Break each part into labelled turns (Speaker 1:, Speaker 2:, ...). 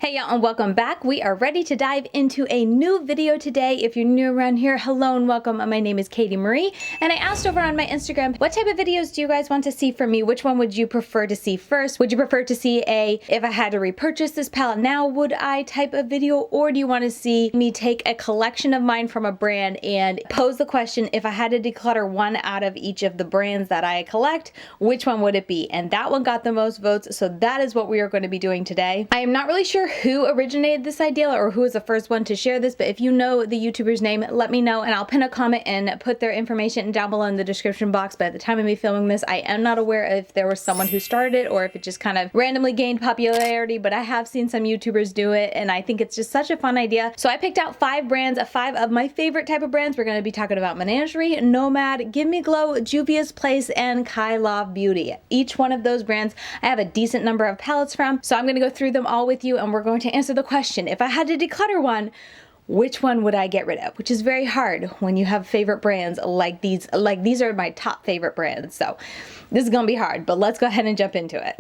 Speaker 1: Hey y'all, and welcome back. We are ready to dive into a new video today. If you're new around here, hello and welcome. My name is Katie Marie, and I asked over on my Instagram, what type of videos do you guys want to see from me? Which one would you prefer to see first? Would you prefer to see if I had to repurchase this palette now, would I type of video? Or do you want to see me take a collection of mine from a brand and pose the question, if I had to declutter one out of each of the brands that I collect, which one would it be? And that one got the most votes, so that is what we are going to be doing today. I am not really sure who originated this idea or who was the first one to share this, but if you know the YouTuber's name, let me know and I'll pin a comment and put their information down below in the description box. But at the time of me filming this, I am not aware if there was someone who started it or if it just kind of randomly gained popularity, but I have seen some YouTubers do it and I think it's just such a fun idea. So I picked out 5 brands, 5 of my favorite type of brands. We're going to be talking about Menagerie, Nomad, Give Me Glow, Juvia's Place, and Kailav Beauty. Each one of those brands I have a decent number of palettes from, so I'm going to go through them all with you and we're going to answer the question, if I had to declutter one, which one would I get rid of? Which is very hard when you have favorite brands like these. Like, these are my top favorite brands, so this is gonna be hard, but let's go ahead and jump into it.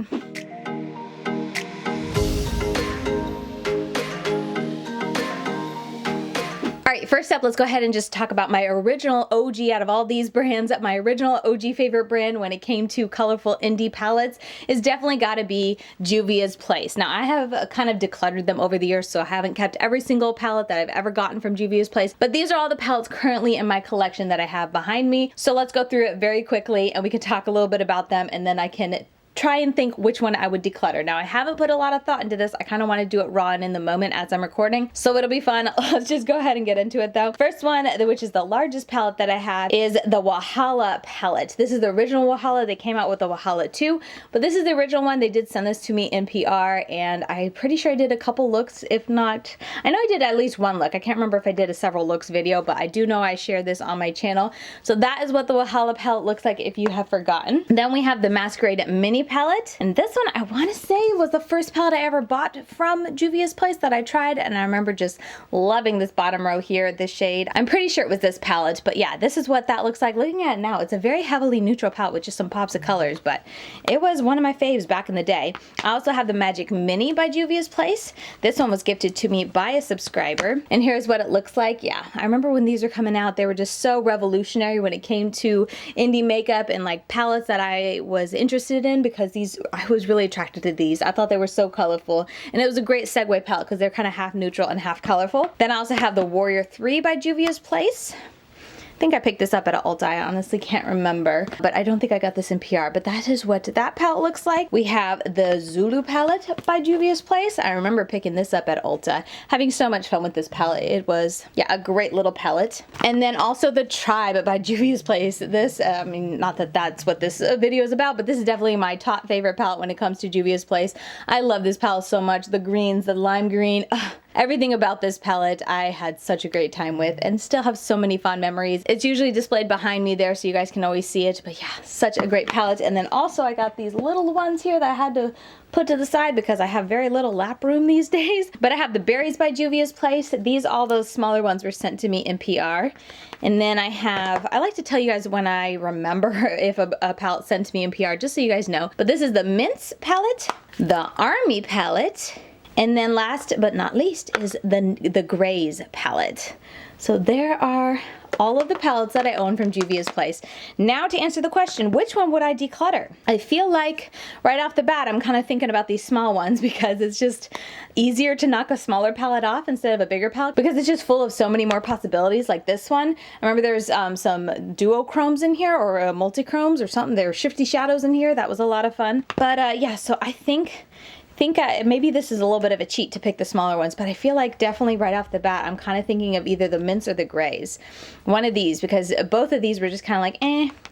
Speaker 1: Alright, first up, let's go ahead and just talk about my original OG out of all these brands. My original OG favorite brand when it came to colorful indie palettes is definitely got to be Juvia's Place. Now, I have kind of decluttered them over the years, so I haven't kept every single palette that I've ever gotten from Juvia's Place, but these are all the palettes currently in my collection that I have behind me. So let's go through it very quickly and we can talk a little bit about them and then I can try and think which one I would declutter. Now, I haven't put a lot of thought into this. I kind of want to do it raw and in the moment as I'm recording, so it'll be fun. Let's just go ahead and get into it though. First one, which is the largest palette that I have, is the Wahala palette. This is the original Wahala. They came out with the Wahala 2, but this is the original one. They did send this to me in PR, and I'm pretty sure I did a couple looks, if not, I know I did at least one look. I can't remember if I did a several looks video, but I do know I shared this on my channel. So that is what the Wahala palette looks like if you have forgotten. Then we have the Masquerade Mini palette, and this one I want to say was the first palette I ever bought from Juvia's Place that I tried, and I remember just loving this bottom row here, this shade. I'm pretty sure it was this palette, but yeah, this is what that looks like. Looking at it now, it's a very heavily neutral palette with just some pops of colors, but it was one of my faves back in the day. I also have the Magic Mini by Juvia's Place. This one was gifted to me by a subscriber, and here's what it looks like. Yeah, I remember when these were coming out, they were just so revolutionary when it came to indie makeup and like palettes that I was interested in, because I was really attracted to these. I thought they were so colorful, and it was a great segue palette because they're kind of half neutral and half colorful. Then I also have the Warrior 3 by Juvia's Place. I think I picked this up at Ulta. I honestly can't remember, but I don't think I got this in PR, but that is what that palette looks like. We have the Zulu palette by Juvia's Place. I remember picking this up at Ulta, having so much fun with this palette. It was, yeah, a great little palette. And then also the Tribe by Juvia's Place. This, I mean, not that that's what this video is about, but this is definitely my top favorite palette when it comes to Juvia's Place. I love this palette so much. The greens, the lime green, everything about this palette I had such a great time with and still have so many fond memories. It's usually displayed behind me there so you guys can always see it, but yeah, such a great palette. And then also I got these little ones here that I had to put to the side because I have very little lap room these days. But I have the Berries by Juvia's Place. These, all those smaller ones were sent to me in PR. And then I like to tell you guys when I remember if a palette sent to me in PR, just so you guys know. But this is the Mints palette, the Army palette, and then last but not least is the Grays palette. So there are all of the palettes that I own from Juvia's Place. Now to answer the question, which one would I declutter? I feel like right off the bat I'm kind of thinking about these small ones because it's just easier to knock a smaller palette off instead of a bigger palette because it's just full of so many more possibilities. Like this one, I remember there's some duochromes in here, or multichromes or something. There were shifty shadows in here. That was a lot of fun. But yeah, so I think maybe this is a little bit of a cheat to pick the smaller ones, but I feel like definitely right off the bat I'm kind of thinking of either the Mints or the Grays. One of these, because both of these were just kind of like,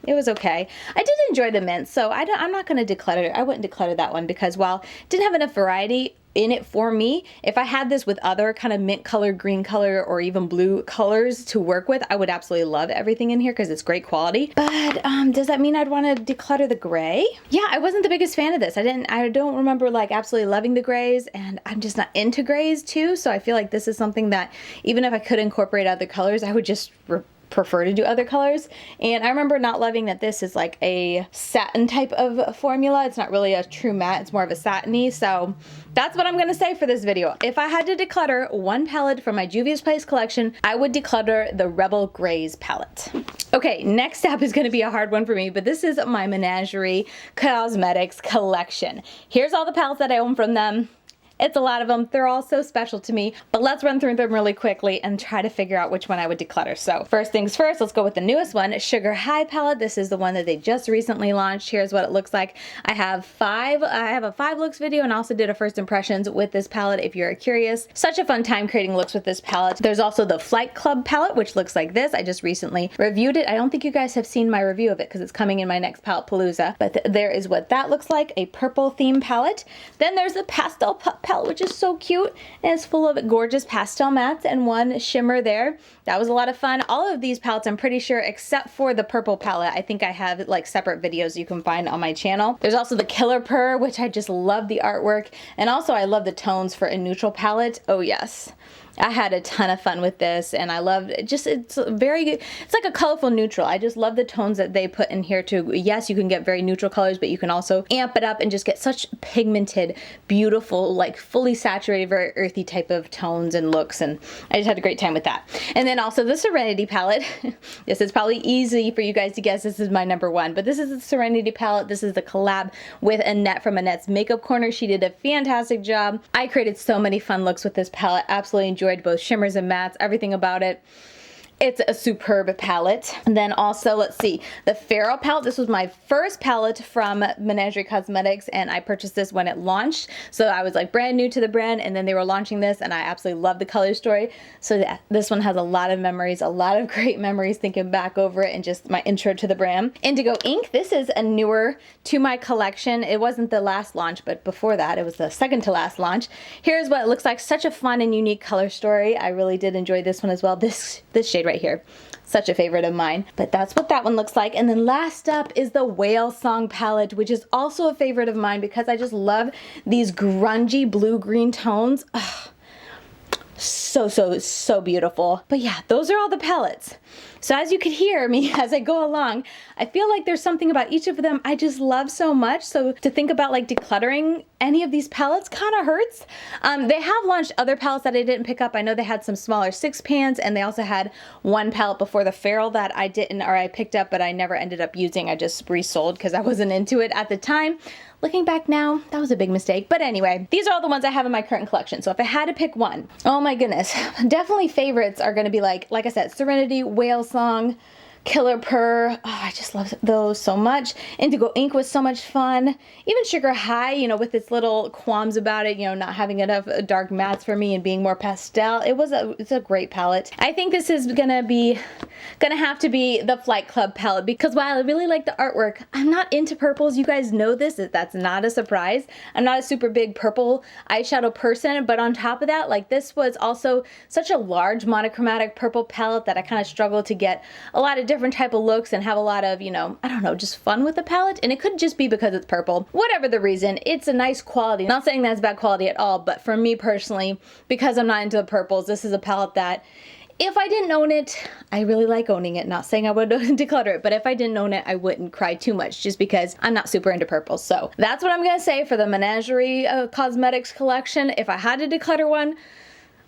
Speaker 1: it was okay. I did enjoy the Mints, so I'm not going to declutter it. I wouldn't declutter that one because while it didn't have enough variety in it for me, if I had this with other kind of mint color, green color, or even blue colors to work with, I would absolutely love everything in here because it's great quality. But does that mean I'd want to declutter the gray? Yeah, I wasn't the biggest fan of this. I don't remember like absolutely loving the grays, and I'm just not into grays too, so I feel like this is something that even if I could incorporate other colors, I would just prefer to do other colors. And I remember not loving that this is like a satin type of formula. It's not really a true matte, it's more of a satiny. So that's what I'm gonna say for this video. If I had to declutter one palette from my Juvia's Place collection, I would declutter the Rebel Grays palette. Okay, next up is gonna be a hard one for me, but this is my Menagerie Cosmetics collection. Here's all the palettes that I own from them. It's a lot of them. They're all so special to me, but let's run through them really quickly and try to figure out which one I would declutter. So first things first, let's go with the newest one, Sugar High palette. This is the one that they just recently launched. Here's what it looks like. I have a 5 looks video and also did a first impressions with this palette if you're curious. Such a fun time creating looks with this palette. There's also the Flight Club palette, which looks like this. I just recently reviewed it. I don't think you guys have seen my review of it because it's coming in my next palette palooza, but there is what that looks like, a purple theme palette. Then there's the Pastel palette, which is so cute, and it's full of gorgeous pastel mattes and one shimmer there. That was a lot of fun. All of these palettes, I'm pretty sure, except for the purple palette, I think I have like separate videos you can find on my channel. There's also the Killer Purr, which I just love the artwork, and also I love the tones for a neutral palette. Oh yes. I had a ton of fun with this, and I loved it. Just, it's like a colorful neutral. I just love the tones that they put in here too. Yes, you can get very neutral colors, but you can also amp it up and just get such pigmented, beautiful, like fully saturated, very earthy type of tones and looks, and I just had a great time with that. And then also the Serenity palette. This is probably easy for you guys to guess. This is my number one, but this is the Serenity palette. This is the collab with Annette from Annette's Makeup Corner. She did a fantastic job. I created so many fun looks with this palette. Absolutely enjoyed both shimmers and mattes, everything about it. It's a superb palette. And then also, let's see, the Feral palette. This was my first palette from Menagerie Cosmetics, and I purchased this when it launched. So I was like brand new to the brand, and then they were launching this, and I absolutely love the color story. So yeah, this one has a lot of memories, a lot of great memories thinking back over it and just my intro to the brand. Indigo Ink. This is a newer to my collection. It wasn't the last launch, but before that, it was the second to last launch. Here's what it looks like. Such a fun and unique color story. I really did enjoy this one as well. This shade right here, such a favorite of mine. But that's what that one looks like. And then last up is the Whale Song palette, which is also a favorite of mine because I just love these grungy blue-green tones. Ugh. So beautiful. But yeah, those are all the palettes. So as you could hear me as I go along, I feel like there's something about each of them I just love so much. So to think about like decluttering any of these palettes kind of hurts. They have launched other palettes that I didn't pick up. I know they had some smaller 6 pans, and they also had one palette before the Feral that I didn't, or I picked up, but I never ended up using. I just resold because I wasn't into it at the time. Looking back now, that was a big mistake. But anyway, these are all the ones I have in my current collection. So if I had to pick one, oh my goodness, definitely favorites are gonna be like I said, Serenity, Whale Song, Killer Purr. Oh, I just love those so much. Indigo Ink was so much fun. Even Sugar High, you know, with its little qualms about it, you know, not having enough dark mattes for me and being more pastel. It's a great palette. I think this is gonna have to be the Flight Club palette because while I really like the artwork, I'm not into purples. You guys know this. That's not a surprise. I'm not a super big purple eyeshadow person, but on top of that, like this was also such a large monochromatic purple palette that I kind of struggled to get a lot of different type of looks and have a lot of, you know, I don't know, just fun with the palette. And it could just be because it's purple. Whatever the reason, it's a nice quality. Not saying that's bad quality at all, but for me personally, because I'm not into the purples, this is a palette that if I didn't own it, I really like owning it. Not saying I would declutter it, but if I didn't own it, I wouldn't cry too much just because I'm not super into purples. So that's what I'm gonna say for the Menagerie Cosmetics collection. If I had to declutter one,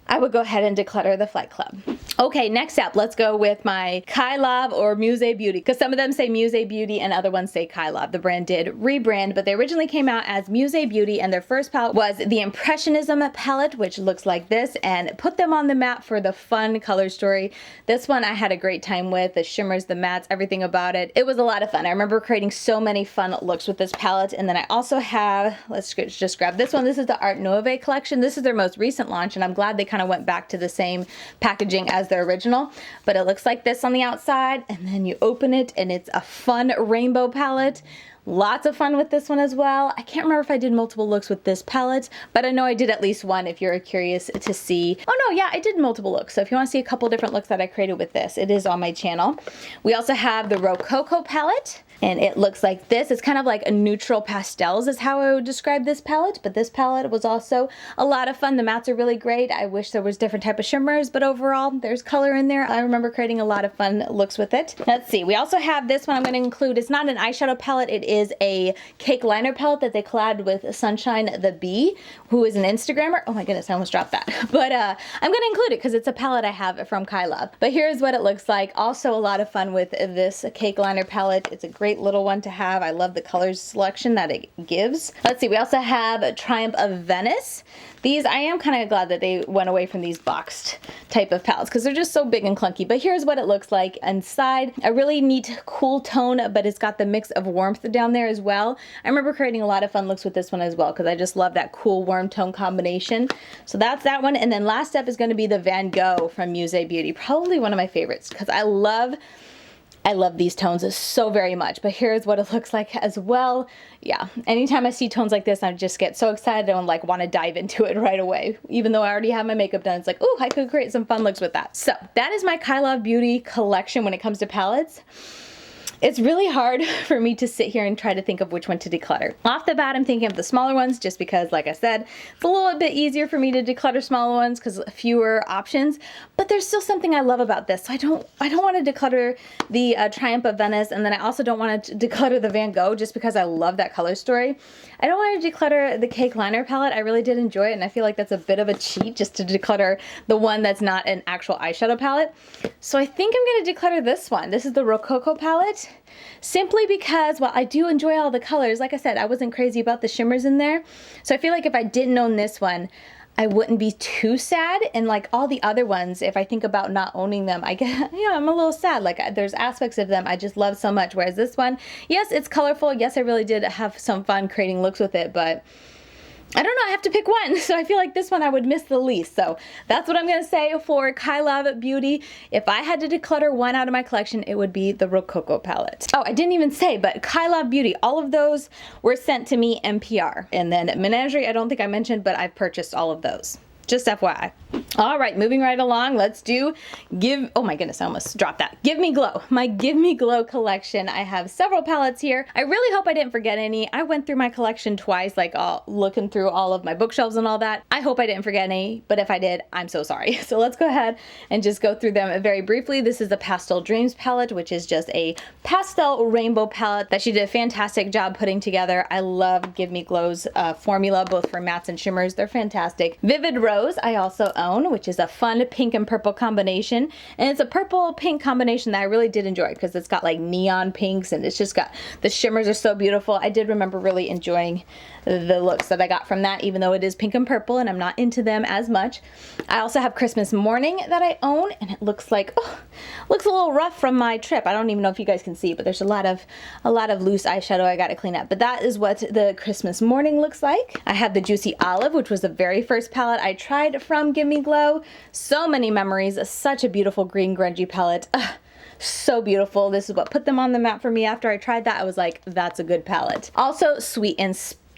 Speaker 1: I would go ahead and declutter the Flight Club. Okay, next up, let's go with my Kailav or Muse Beauty, because some of them say Muse Beauty and other ones say Kailav. The brand did rebrand, but they originally came out as Muse Beauty, and their first palette was the Impressionism palette, which looks like this, and put them on the map for the fun color story. This one I had a great time with, the shimmers, the mattes, everything about it. It was a lot of fun. I remember creating so many fun looks with this palette, and then I also have, let's just grab this one. This is the Art Nouveau collection. This is their most recent launch, and I'm glad they kind of went back to the same packaging as their original, but it looks like this on the outside, and then you open it and it's a fun rainbow palette. Lots of fun with this one as well. I can't remember if I did multiple looks with this palette, but I know I did at least one if you're curious to see. Oh no, yeah, I did multiple looks. So if you want to see a couple different looks that I created with this, it is on my channel. We also have the Rococo palette. And it looks like this. It's kind of like a neutral pastels is how I would describe this palette, but this palette was also a lot of fun. The mattes are really great. I wish there was different type of shimmers, but overall there's color in there. I remember creating a lot of fun looks with it. Let's see, we also have this one I'm going to include. It's not an eyeshadow palette, it is a cake liner palette that they collabed with Sunshine the Bee, who is an Instagrammer. Oh my goodness, I almost dropped that. But I'm going to include it because it's a palette I have from Kailav. But here's what it looks like. Also a lot of fun with this cake liner palette. It's a great little one to have. I love the colors selection that it gives. Let's see, we also have Triumph of Venice. These, I am kind of glad that they went away from these boxed type of palettes because they're just so big and clunky. But here's what it looks like inside. A really neat cool tone, but it's got the mix of warmth down there as well. I remember creating a lot of fun looks with this one as well because I just love that cool warm tone combination. So that's that one. And then last step is going to be the Van Gogh from Muse Beauty. Probably one of my favorites because I love these tones so very much, but here's what it looks like as well. Yeah, anytime I see tones like this, I just get so excited and like want to dive into it right away. Even though I already have my makeup done, it's like, oh, I could create some fun looks with that. So that is my Kailav Beauty collection when it comes to palettes. It's really hard for me to sit here and try to think of which one to declutter. Off the bat, I'm thinking of the smaller ones just because, like I said, it's a little bit easier for me to declutter smaller ones because fewer options, but there's still something I love about this. So I don't want to declutter the Triumph of Venice, and then I also don't want to declutter the Van Gogh just because I love that color story. I don't want to declutter the cake liner palette. I really did enjoy it, and I feel like that's a bit of a cheat just to declutter the one that's not an actual eyeshadow palette. So I think I'm going to declutter this one. This is the Rococo palette. Simply because, well, I do enjoy all the colors. Like I said, I wasn't crazy about the shimmers in there. So I feel like if I didn't own this one, I wouldn't be too sad. And like all the other ones, if I think about not owning them, I get, I'm a little sad. Like there's aspects of them I just love so much. Whereas this one, yes, it's colorful. Yes, I really did have some fun creating looks with it, but I don't know, I have to pick one, so I feel like this one I would miss the least. So that's what I'm going to say for Kailav Beauty. If I had to declutter one out of my collection, it would be the Rococo palette. Oh, I didn't even say, but Kailav Beauty, all of those were sent to me NPR. And then Menagerie, I don't think I mentioned, but I've purchased all of those. Just FYI. All right, moving right along, let's do oh my goodness, I almost dropped that. Give Me Glow, my Give Me Glow collection. I have several palettes here. I really hope I didn't forget any. I went through my collection twice, like looking through all of my bookshelves and all that. I hope I didn't forget any, but if I did, I'm so sorry. So let's go ahead and just go through them very briefly. This is the Pastel Dreams palette, which is just a pastel rainbow palette that she did a fantastic job putting together. I love Give Me Glow's formula, both for mattes and shimmers. They're fantastic. Vivid Rose, I also own, which is a fun pink and purple combination. And it's a purple pink combination that I really did enjoy because it's got like neon pinks and it's just got, the shimmers are so beautiful. I did remember really enjoying the looks that I got from that, even though it is pink and purple and I'm not into them as much. I also have Christmas Morning that I own, and it looks like, oh, looks a little rough from my trip. I don't even know if you guys can see, but there's a lot of loose eyeshadow I got to clean up. But that is what the Christmas Morning looks like. I have the Juicy Olive, which was the very first palette I tried from Give Me Glow. So many memories. Such a beautiful green grungy palette. Ugh. So beautiful. This is what put them on the map for me. After I tried that, I was like, that's a good palette. Also, Sweet and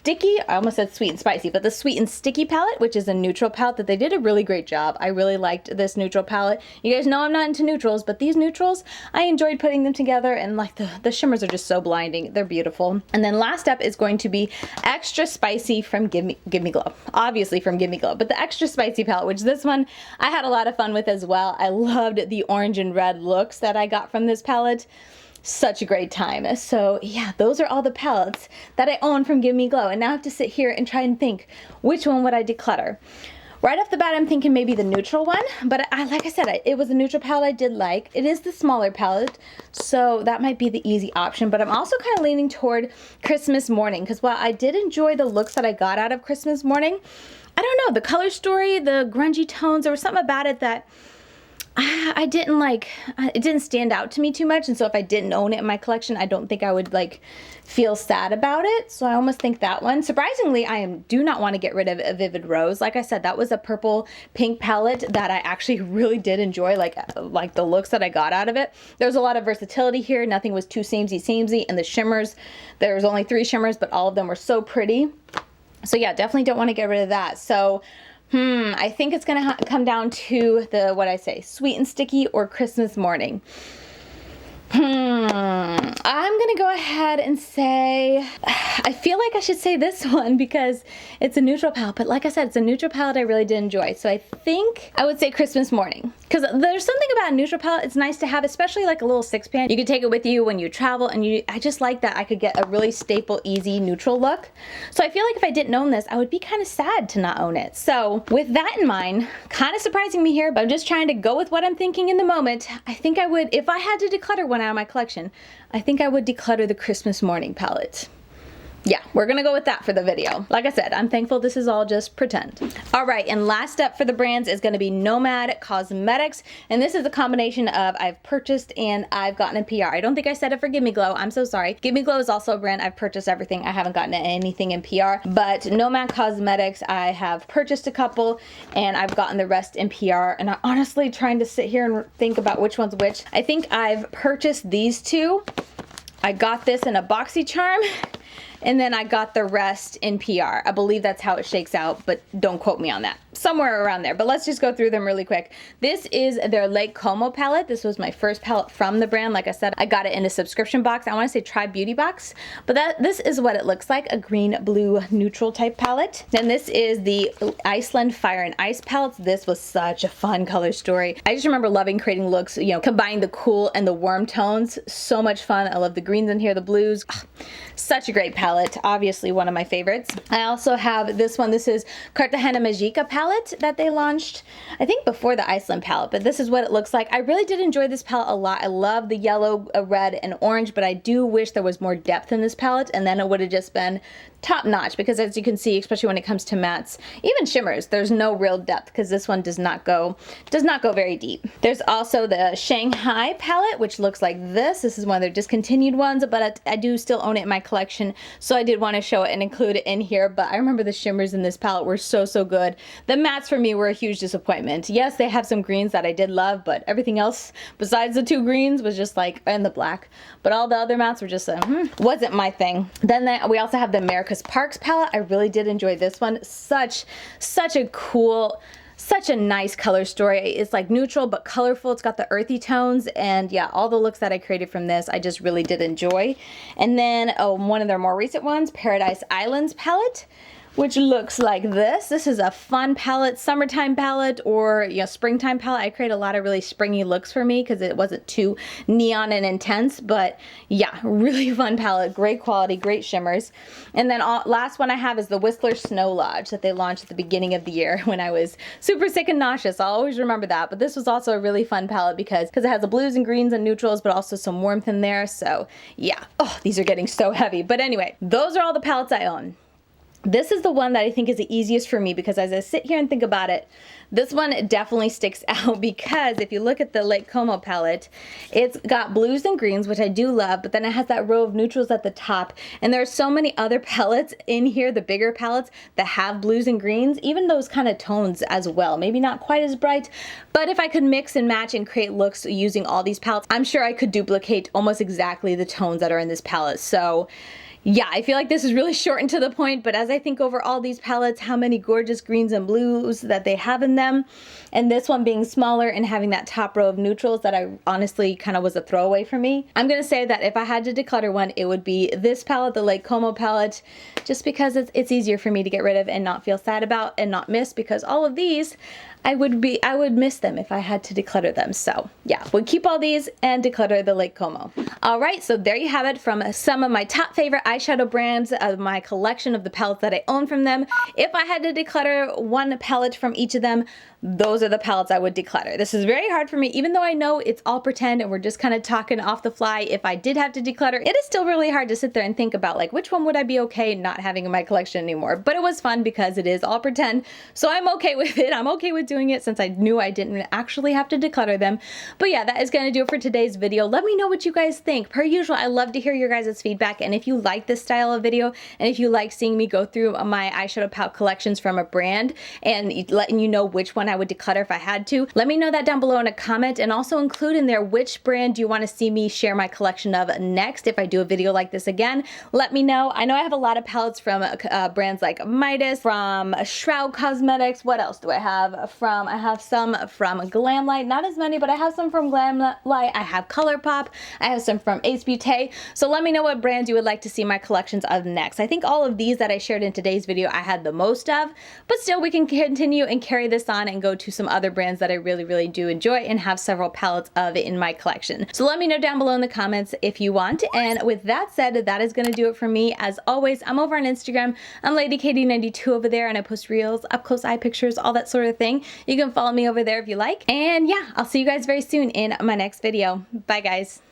Speaker 1: Sticky, I almost said Sweet and Spicy, but the Sweet and Sticky palette, which is a neutral palette that they did a really great job. I really liked this neutral palette. You guys know I'm not into neutrals, but these neutrals, I enjoyed putting them together, and like the shimmers are just so blinding. They're beautiful. And then last up is going to be Extra Spicy from Give Me Glow. Obviously from Give Me Glow, but the Extra Spicy palette, which this one I had a lot of fun with as well. I loved the orange and red looks that I got from this palette. Such a great time. So yeah, those are all the palettes that I own from Give Me Glow, and now I have to sit here and try and think which one would I declutter. Right off the bat, I'm thinking maybe the neutral one, but like I said, it was a neutral palette I did like. It is the smaller palette, so that might be the easy option, but I'm also kind of leaning toward Christmas Morning, because while I did enjoy the looks that I got out of Christmas Morning, I don't know, the color story, the grungy tones, there was something about it that I didn't like. It didn't stand out to me too much, and so if I didn't own it in my collection, I don't think I would like feel sad about it. So I almost think that one. Surprisingly, I do not want to get rid of a Vivid Rose. Like I said, that was a purple pink palette that I actually really did enjoy, like the looks that I got out of it. There was a lot of versatility here. Nothing was too samey, and the shimmers, there was only 3 shimmers, but all of them were so pretty. So yeah, definitely don't want to get rid of that. So I think it's gonna come down to the, Sweet and Sticky or Christmas Morning. I'm gonna go ahead and say, I feel like I should say this one because it's a neutral palette, but like I said, it's a neutral palette I really did enjoy. So I think I would say Christmas Morning, because there's something about a neutral palette it's nice to have, especially like a little 6-pan. You could take it with you when you travel, and I just like that I could get a really staple, easy neutral look. So I feel like if I didn't own this, I would be kind of sad to not own it. So with that in mind, kind of surprising me here, but I'm just trying to go with what I'm thinking in the moment. I think I would, if I had to declutter one out of my collection, I think I would declutter the Christmas Morning palette. Yeah, we're gonna go with that for the video. Like I said, I'm thankful this is all just pretend. All right, and last up for the brands is gonna be Nomad Cosmetics. And this is a combination of I've purchased and I've gotten in PR. I don't think I said it for Give Me Glow, I'm so sorry. Give Me Glow is also a brand I've purchased everything. I haven't gotten anything in PR, but Nomad Cosmetics, I have purchased a couple and I've gotten the rest in PR. And I'm honestly trying to sit here and think about which one's which. I think I've purchased these two. I got this in a BoxyCharm, and then I got the rest in PR. I believe that's how it shakes out, but don't quote me on that. Somewhere around there, but let's just go through them really quick. This is their Lake Como palette. This was my first palette from the brand. Like I said, I got it in a subscription box. I want to say Tri Beauty box, but this is what it looks like, a green, blue, neutral type palette. Then this is the Iceland Fire and Ice palettes. This was such a fun color story. I just remember loving creating looks, you know, combining the cool and the warm tones. So much fun. I love the greens in here, the blues. Such a great palette. Obviously one of my favorites. I also have this one. This is Cartagena Magica palette that they launched, I think before the Iceland palette, but this is what it looks like. I really did enjoy this palette a lot. I love the yellow, red, and orange, but I do wish there was more depth in this palette, and then it would have just been top notch, because as you can see, especially when it comes to mattes, even shimmers, there's no real depth because this one does not go very deep. There's also the Shanghai palette, which looks like this. This is one of their discontinued ones, but I do still own it in my collection, so I did want to show it and include it in here. But I remember the shimmers in this palette were so good. The mattes for me were a huge disappointment. Yes, they have some greens that I did love, but everything else besides the two greens was just like, and the black, but all the other mattes were just wasn't my thing. Then we also have the America's Parks palette. I really did enjoy this one. Such a cool, such a nice color story. It's like neutral but colorful. It's got the earthy tones, and yeah, all the looks that I created from this I just really did enjoy. And then one of their more recent ones, Paradise Islands palette, which looks like this. This is a fun palette, summertime palette, or springtime palette. I create a lot of really springy looks for me because it wasn't too neon and intense, but yeah, really fun palette, great quality, great shimmers. And then last one I have is the Whistler Snow Lodge that they launched at the beginning of the year when I was super sick and nauseous. I'll always remember that, but this was also a really fun palette because it has the blues and greens and neutrals, but also some warmth in there. So yeah, oh, these are getting so heavy. But anyway, those are all the palettes I own. This is the one that I think is the easiest for me because as I sit here and think about it, this one definitely sticks out because if you look at the Lake Como palette, it's got blues and greens, which I do love, but then it has that row of neutrals at the top. And there are so many other palettes in here, the bigger palettes, that have blues and greens, even those kind of tones as well. Maybe not quite as bright, but if I could mix and match and create looks using all these palettes, I'm sure I could duplicate almost exactly the tones that are in this palette. So yeah, I feel like this is really short and to the point, but as I think over all these palettes, how many gorgeous greens and blues that they have in them, and this one being smaller and having that top row of neutrals that I honestly kind of was a throwaway for me, I'm going to say that if I had to declutter one, it would be this palette, the Lake Como palette, just because it's easier for me to get rid of and not feel sad about and not miss, because all of these, I would miss them if I had to declutter them. So yeah, we'll keep all these and declutter the Lake Como. All right, so there you have it from some of my top favorite eyeshadow brands of my collection of the palettes that I own from them. If I had to declutter one palette from each of them, those are the palettes I would declutter. This is very hard for me, even though I know it's all pretend and we're just kind of talking off the fly. If I did have to declutter, it is still really hard to sit there and think about like which one would I be okay not having in my collection anymore. But it was fun because it is all pretend, so I'm okay with it. I'm okay with doing it since I knew I didn't actually have to declutter them. But yeah, that is going to do it for today's video. Let me know what you guys think. Per usual, I love to hear your guys' feedback, and if you liked like this style of video, and if you like seeing me go through my eyeshadow palette collections from a brand and letting you know which one I would declutter if I had to, let me know that down below in a comment, and also include in there which brand do you want to see me share my collection of next if I do a video like this again. Let me know. I know I have a lot of palettes from brands like Midas, from Nomad Cosmetics. What else do I have from? I have some from Glamlight, not as many, but I have some from Glamlight. I have ColourPop. I have some from Ace Beauté. So let me know what brands you would like to see my collections of next. I think all of these that I shared in today's video I had the most of, but still we can continue and carry this on and go to some other brands that I really do enjoy and have several palettes of in my collection. So let me know down below in the comments if you want. And with that said, that is going to do it for me. As always, I'm over on Instagram. I'm LadyKatie92 over there, and I post reels, up close eye pictures, all that sort of thing. You can follow me over there if you like. And yeah, I'll see you guys very soon in my next video. Bye guys.